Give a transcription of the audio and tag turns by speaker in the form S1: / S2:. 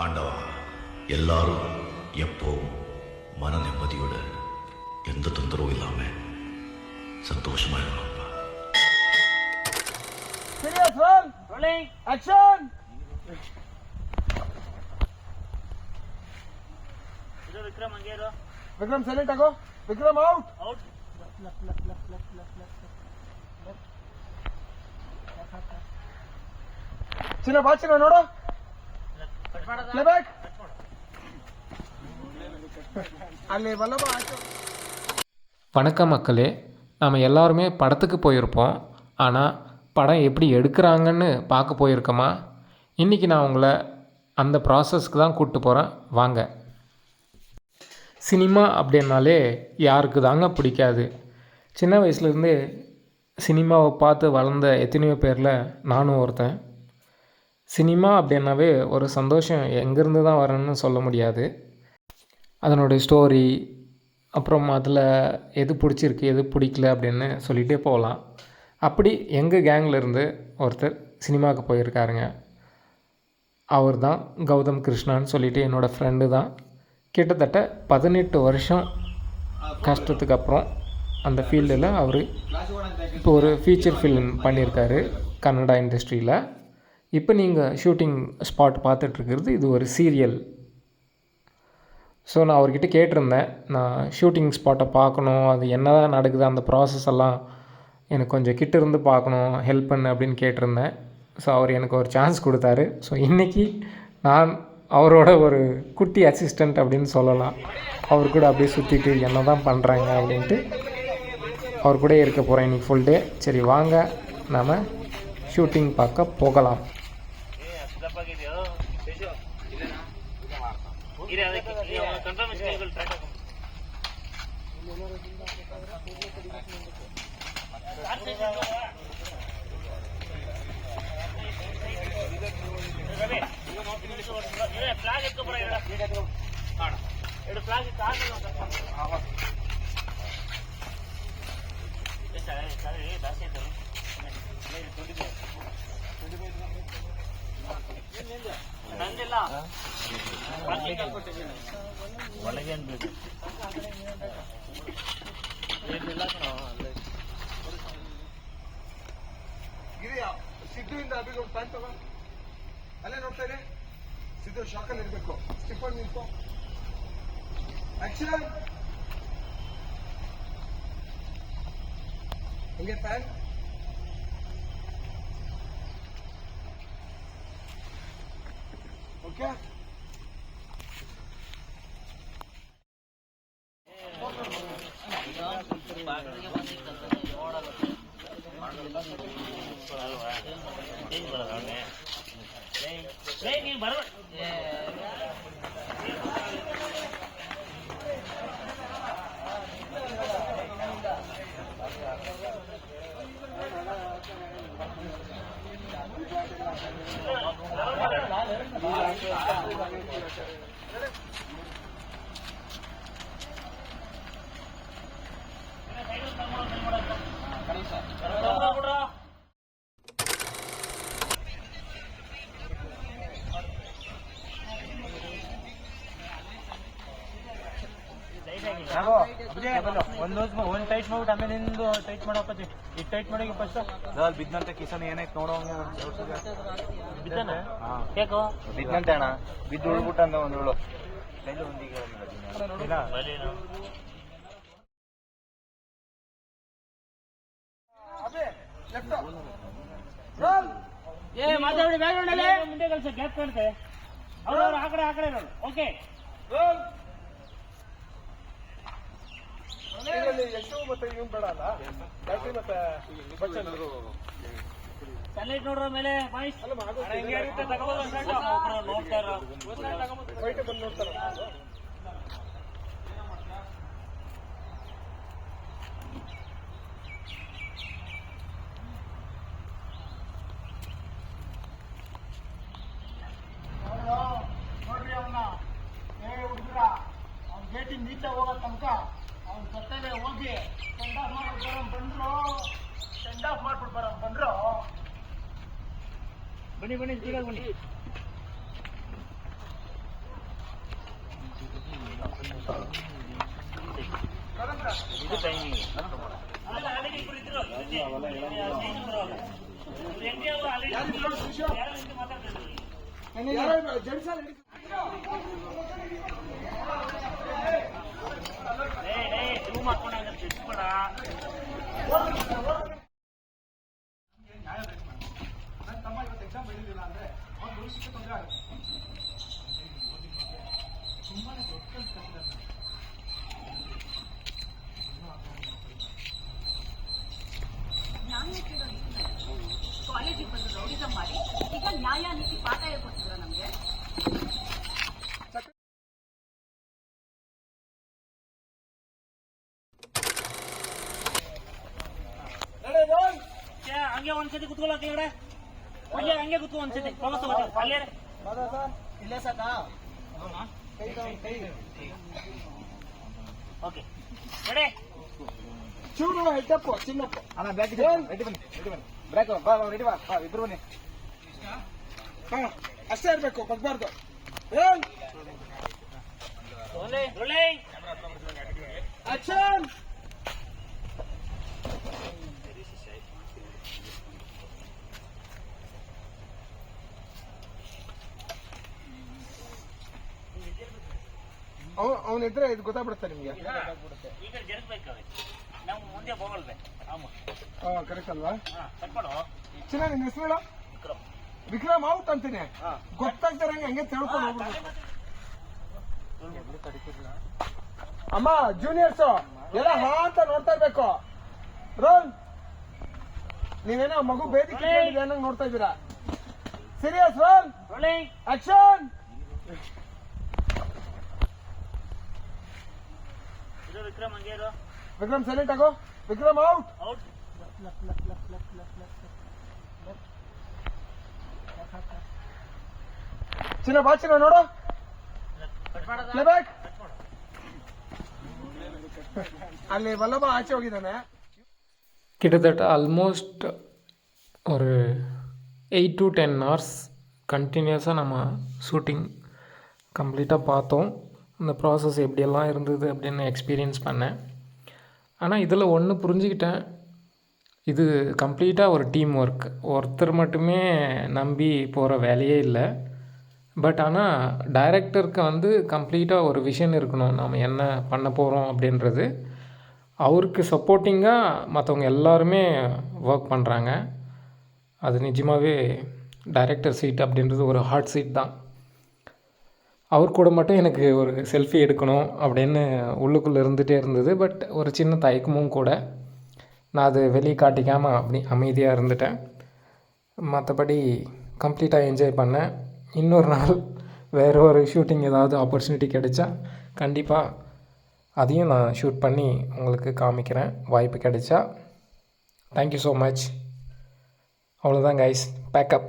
S1: ஆண்டவா, எல்லாரும் எப்பவும் மன நிம்மதியோட எந்த தொந்தரவும் இல்லாம சந்தோஷமா இருக்கணும்ப்பா.
S2: Serious roll. Rolling. Action.
S3: ಇದು ವಿಕ್ರಮ್ ಹಂಗೆ ಇರು.
S2: Vikram silent ಆಗೋ. Vikram out.
S3: Out.
S2: ಚಿನ್ನ ಬಾ ಚಿನ್ನ ನೋಡು. Play back. ಅಲ್ಲಿ ವಲ್ಲಭ ಆಚೆ.
S4: வணக்கம் மக்களே, நம்ம எல்லாருமே படத்துக்கு போயிருப்போம். ஆனால் படம் எப்படி எடுக்கிறாங்கன்னு பார்க்க போயிருக்கோமா? இன்றைக்கி நான் உங்களை அந்த ப்ராசஸ்க்கு தான் கூப்பிட்டு போகிறேன். வாங்க. சினிமா அப்படின்னாலே யாருக்கு தாங்க பிடிக்காது? சின்ன வயசுலேருந்து சினிமாவை பார்த்து வளர்ந்த எத்தனையோ பேரில் நானும் ஒருத்தன். சினிமா அப்படின்னாவே ஒரு சந்தோஷம் எங்கேருந்து தான் வரணும்னு சொல்ல முடியாது. அதனுடைய ஸ்டோரி, அப்புறம் அதில் எது பிடிச்சிருக்கு எது பிடிக்கல அப்படின்னு சொல்லிகிட்டே போகலாம். அப்படி எங்கள் கேங்கில் இருந்து ஒருத்தர் சினிமாவுக்கு போயிருக்காருங்க. அவர் தான் கௌதம் கிருஷ்ணான்னு சொல்லிட்டு என்னோடய ஃப்ரெண்டு தான். கிட்டத்தட்ட 18 வருஷம் கஷ்டத்துக்கு அப்புறம் அந்த ஃபீல்டில் அவர் இப்போ ஒரு ஃபீச்சர் ஃபிலிம் பண்ணியிருக்காரு கன்னடா இண்டஸ்ட்ரியில். இப்போ நீங்கள் ஷூட்டிங் ஸ்பாட் பார்த்துட்ருக்கிறது இது ஒரு சீரியல். ஸோ நான் அவர்கிட்ட கேட்டிருந்தேன், நான் ஷூட்டிங் ஸ்பாட்டை பார்க்கணும், அது என்ன தான் நடக்குது, அந்த ப்ராசஸ் எல்லாம் எனக்கு கொஞ்சம் கிட்ட இருந்து பார்க்கணும், ஹெல்ப் பண்ணு அப்படின்னு கேட்டிருந்தேன். ஸோ அவர் எனக்கு ஒரு சான்ஸ் கொடுத்தாரு. ஸோ இன்றைக்கி நான் அவரோட ஒரு குட்டி அசிஸ்டண்ட் அப்படின்னு சொல்லலாம். அவர் கூட அப்படியே சுற்றிட்டு என்ன தான் பண்ணுறாங்க அப்படின்ட்டு அவர் கூட இருக்க போகிறேன் இன்றைக்கி ஃபுல் டே. சரி வாங்க நாம் ஷூட்டிங் பார்க்க போகலாம்.
S3: ಫ್ಲಾಗ್ ಎತ್ಕೊಬರ ಎರಡು ಫ್ಲಾಗ್ ಜಾಸ್ತಿ ಆಯ್ತಲ್ಲ ನಂದಿಲ್ಲ ಒಳಗೆ ಅನ್ಬೇಕು
S2: ಸಿದ್ದುವಿಂದ ಅಭಿಗೆ ಒಂದು ಪ್ಯಾಂಟ್ ತಗೋ. ಅಲ್ಲೇ ನೋಡ್ತಾ ಇದೆ ಸಿದ್ದು ಶಾಕಲ್ಲಿ ಇರಬೇಕು. ಸ್ಟಿಫನ್ ನಿಂತು ಆಕ್ಷನ್. ಹಿಂಗೆ ಪ್ಯಾಂಟ್ ಓಕೆ.
S3: ನೀನು ಬರಬೇಡ. ಒಂದು ಟೈಟ್ ಮಾಡ್ಬಿಟ್ಟು ಆಮೇಲೆ ನಿಂದು ಟೈಟ್ ಮಾಡೋಪ್ಪತ್ತಿ. ಈಗ ಟೈಟ್ ಮಾಡಿ ಫಸ್ಟ್
S5: ಬಿದ್ದಂತೆ ಕಿಸನ್ ಏನಾಯ್ತು ನೋಡೋ
S3: ಬಿದ್ದಾನೆ ಕೇಕೋ
S5: ಬಿದ್ದಂತೆ ಅಣ್ಣ ಬಿದ್ದು ಉಳ್ಬಿಟ್ಟ ಅಂತ ಒಂದು ಉಳು
S3: ಮಾತಾಡಿ ಮುಂದೆ ಕಲ್ಸ ಗ್ಯಾಪ್ ಕಾಣ್ತೆ. ಅವ್ರವ್ರು ಆ ಕಡೆ ನೋಡು. ಓಕೆ
S2: ಎಷ್ಟು ಮತ್ತೆ ಇವ್ನು ಬೇಡ ಅಲ್ಲ ಬ್ಯಾಟ್ರಿ ಮತ್ತೆ ಬಚ್ಚನ್
S3: ಸನ್ಲೈಟ್ ನೋಡ್ರ ಮೇಲೆ ಬಾಯ್ಸ್ ನೋಡ್ತಾರ
S2: ಬೈಟ್ ಬಂದು ನೋಡ್ತಾರ. ನೋಡ್ರಿ ಅವನ್ನ ಹುಡುಗರ ಅವ್ನ ಗೇಟಿಂದ ಈಚೆ ಹೋಗೋ ತನಕ ಅವ್ನ ಜೊತೆಲೆ ಹೋಗಿ ಸೆಂಡ್ ಆಫ್ ಮಾಡ್ಬಿಟ್ಟು ಬಂದ್ರು.
S3: ಬನ್ನಿ ಬನ್ನಿ, ಈಗ ಬನ್ನಿ. ಇದು ಟೈಮಿಂಗ್ ಆಲ್ರೆಡಿ ಇಬ್ರು ಇದ್ರು
S6: ಕಾಲೇಜಿಗೆ ಬಂದು ರೌಡಿಸಂ ಮಾಡಿ ಈಗ ನ್ಯಾಯ ನೀತಿ ಪಾಠ ಹೇಳ್ಕೊಟ್ಟಿದ್ರ ನಮ್ಗೆ.
S3: ಹಂಗೆ ಒಂದ್ಸತಿ ಕುತ್ಕೊಳ್ಳೋಕೆ ಕಡೆ ಹಂಗೆ ಕುತ್ಕೊ ಒಂದ್ಸತಿ ಪ್ರವಾಸ ಅಲ್ಲೇ
S2: ಇಲ್ಲೇ ಸಾಕಾ
S3: ಓಕೆ ರೆಡಿ
S2: ಚೂರು ಹೆಡ್ಡಪ್ಪು ಚಿನ್ನಪ್ಪು
S5: ಅಣ್ಣ ಬ್ಯಾಗ್ ಇದೆ ರೆಡಿ ಬನ್ನಿ ಬ್ರೇಕ್ ಬಾ ರೆಡಿ ಬಾ ಇಬ್ರು ಬನ್ನಿ
S2: ಹಾ ಅಷ್ಟೇ ಇರ್ಬೇಕು ಬಗ್ಬಾರ್ದು ಆಕ್ಷನ್ ಅವನಿದ್ರೆ ಇದು ಗೊತ್ತಾಗ್ಬಿಡುತ್ತೆ ನಿಮ್ಗೆ
S3: ಈಗ ಜರುಗ್ಬೇಕು ನಾವು ಮುಂದೆ ಹೋಗಲ್ವೇ
S2: ಕರೆಕ್ಟ್ ಅಲ್ವಾ
S3: ಕಟ್ ಮಾಡು
S2: ಚಿನ್ನ ನಿನ್ನ ಹೆಸರು ಹೇಳು ವಿಕ್ರಮ್ ಔಟ್ ಅಂತೀನಿ ಗೊತ್ತಾಗ್ತಾರಂಗೆ ಹಂಗೆ ತಿಳ್ಕೊಂಡು ಹೋಗ್ಬಿಡ್ಬೇಕು ಅಮ್ಮ ಜೂನಿಯರ್ಸ್ ಎಲ್ಲ ಹಾ ಅಂತ ನೋಡ್ತಾ ಇರ್ಬೇಕು ರೋಲ್ ನೀವೇನೋ ಮಗು ಬೇದಿ ಅನ್ನಂಗ್ ನೋಡ್ತಾ ಇದ್ದೀರಾ ಸೀರಿಯಸ್ ರೋಲ್ ಆಕ್ಷನ್
S3: ಇದು ವಿಕ್ರಮ್ ಹಂಗೆ ಇರು
S2: ವಿಕ್ರಮ್ ಸೈಲೆಂಟ್ ಆಗೋ ವಿಕ್ರಮ್ ಔಟ್
S3: ಔಟ್
S2: ಚಿನ್ನ ಬಾ ಚಿನ್ನ ನೋಡು ಪ್ಲೇ ಬ್ಯಾಕ್ ಅಲ್ಲಿ ವಲ್ಲಭ ಆಚೆ ಹೋಗಿದ್ದಾನೆ
S4: கிட்டத்தட்ட ஆல்மோஸ்ட் ஒரு 8 to 10 hours கண்டினியூஸாக நம்ம ஷூட்டிங் கம்ப்ளீட்டாக பார்த்தோம். அந்த ப்ராசஸ் எப்படியெல்லாம் இருந்தது அப்படின்னு எக்ஸ்பீரியன்ஸ் பண்ணேன். ஆனால் இதில் ஒன்று புரிஞ்சுக்கிட்டேன், இது கம்ப்ளீட்டாக ஒரு டீம் ஒர்க். ஒருத்தர் மட்டுமே நம்பி போகிற வேலையே இல்லை. பட் ஆனால் டைரக்டருக்கு வந்து கம்ப்ளீட்டாக ஒரு விஷன் இருக்கணும், நாம் என்ன பண்ண போகிறோம் அப்படின்றது. அவருக்கு சப்போர்ட்டிங்காக மற்றவங்க எல்லாருமே ஒர்க் பண்ணுறாங்க. அது நிஜமாகவே டைரக்டர் சீட் அப்படின்றது ஒரு ஹாட் சீட் தான். அவர் கூட மட்டும் எனக்கு ஒரு செல்ஃபி எடுக்கணும் அப்படின்னு உள்ளுக்குள்ளே இருந்துகிட்டே இருந்தது. பட் ஒரு சின்ன தயக்கமும் கூட. நான் அது வெளியே காட்டிக்காமல் அப்படி அமைதியாக இருந்துட்டேன். மற்றபடி கம்ப்ளீட்டாக என்ஜாய் பண்ணேன். இன்னொரு நாள் வேறு ஒரு ஷூட்டிங் ஏதாவது ஆப்பர்ச்சுனிட்டி கிடைச்சா கண்டிப்பாக அதையும் நான் ஷூட் பண்ணி உங்களுக்கு காமிக்கிறேன், வாய்ப்பு கிடைச்சா. Thank you so much. அவ்வளோதான் கைஸ், பேக்கப்.